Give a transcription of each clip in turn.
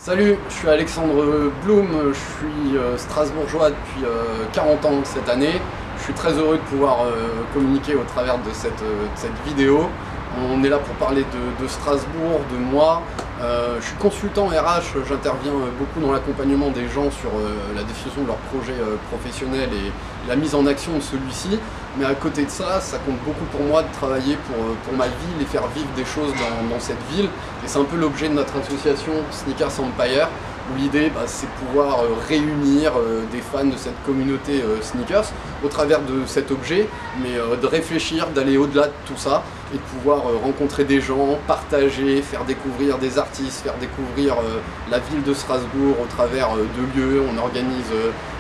Salut, je suis Alexandre Blum, je suis strasbourgeois depuis 40 ans cette année. Je suis très heureux de pouvoir communiquer au travers de cette vidéo. On est là pour parler de Strasbourg, de moi. Je suis consultant RH, j'interviens beaucoup dans l'accompagnement des gens sur la définition de leur projet professionnel et la mise en action de celui-ci. Mais à côté de ça, ça compte beaucoup pour moi de travailler pour ma ville et faire vivre des choses dans cette ville. Et c'est un peu l'objet de notre association Sneakers Empire, où l'idée c'est de pouvoir réunir des fans de cette communauté sneakers au travers de cet objet, mais de réfléchir, d'aller au-delà de tout ça et de pouvoir rencontrer des gens, partager, faire découvrir des artistes, faire découvrir la ville de Strasbourg au travers de lieux. On organise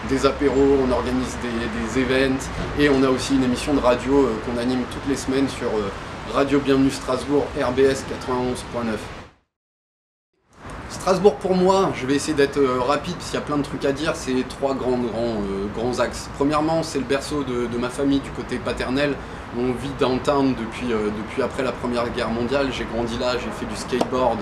des apéros, on organise des events et on a aussi une émission de radio qu'on anime toutes les semaines sur Radio Bienvenue Strasbourg, RBS 91.9. Strasbourg pour moi, je vais essayer d'être rapide parce qu'il y a plein de trucs à dire, c'est trois grands axes. Premièrement, c'est le berceau de ma famille du côté paternel. On vit downtown depuis après la Première Guerre mondiale. J'ai grandi là, j'ai fait du skateboard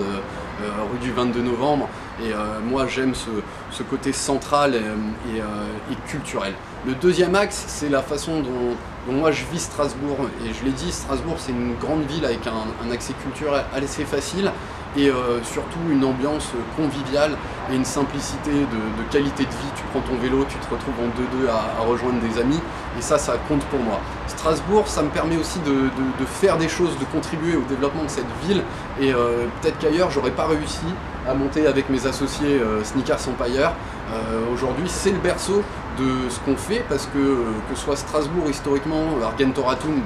rue du 22 novembre et moi j'aime ce côté central et culturel. Le deuxième axe, c'est la façon dont moi je vis Strasbourg, et je l'ai dit, Strasbourg c'est une grande ville avec un accès culturel assez facile et surtout une ambiance conviviale et une simplicité de qualité de vie. Tu prends ton vélo, tu te retrouves en 2-2 à rejoindre des amis et ça compte pour moi. Strasbourg, ça me permet aussi de faire des choses, de contribuer au développement de cette ville et peut-être qu'ailleurs j'aurais pas réussi à monter avec mes associés Sneakers Empire. Aujourd'hui c'est le berceau de ce qu'on fait parce que ce soit Strasbourg historiquement, Argentoratum,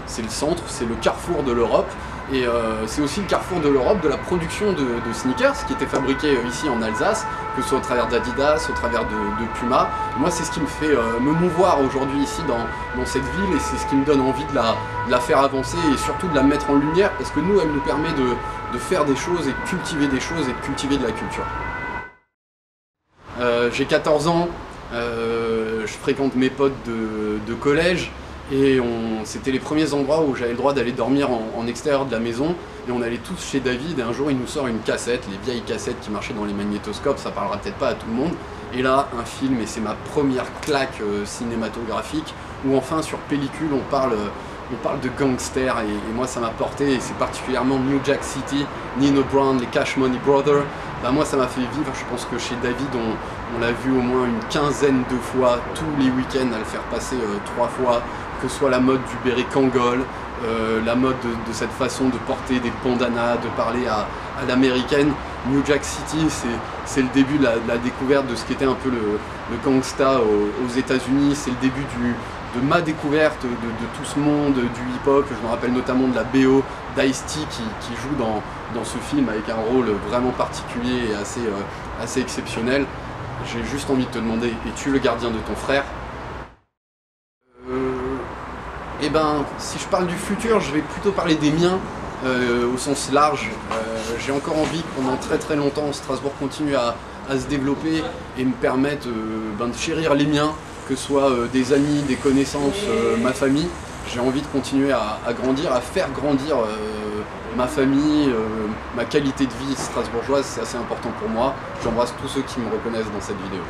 c'est le centre, c'est le carrefour de l'Europe. Et c'est aussi le carrefour de l'Europe de la production de sneakers qui étaient fabriqués ici en Alsace, que ce soit au travers d'Adidas, au travers de Puma. Et moi c'est ce qui me fait me mouvoir aujourd'hui ici dans cette ville et c'est ce qui me donne envie de la faire avancer et surtout de la mettre en lumière parce que nous elle nous permet de faire des choses et de cultiver des choses et de cultiver de la culture. J'ai 14 ans, je fréquente mes potes de collège. Et c'était les premiers endroits où j'avais le droit d'aller dormir en extérieur de la maison. Et on allait tous chez David et un jour il nous sort une cassette, les vieilles cassettes qui marchaient dans les magnétoscopes, ça parlera peut-être pas à tout le monde. Et là, un film, et c'est ma première claque cinématographique, où enfin sur pellicule on parle de gangsters et moi ça m'a porté, et c'est particulièrement New Jack City, Nino Brown, les Cash Money Brothers. Moi ça m'a fait vivre, je pense que chez David on l'a vu au moins une quinzaine de fois, tous les week-ends à le faire passer 3 fois, que ce soit la mode du béret Kangol, la mode de cette façon de porter des bandanas, de parler à l'américaine. New Jack City, c'est le début de la découverte de ce qu'était un peu le gangsta aux États-Unis. C'est le début de ma découverte de tout ce monde du hip-hop. Je me rappelle notamment de la BO d'Ice-T qui joue dans ce film avec un rôle vraiment particulier et assez exceptionnel. J'ai juste envie de te demander, es-tu le gardien de ton frère ? Si je parle du futur, je vais plutôt parler des miens au sens large. J'ai encore envie que pendant très longtemps Strasbourg continue à se développer et me permette de chérir les miens, que ce soit des amis, des connaissances, ma famille. J'ai envie de continuer à grandir, à faire grandir ma famille, ma qualité de vie strasbourgeoise, c'est assez important pour moi. J'embrasse tous ceux qui me reconnaissent dans cette vidéo.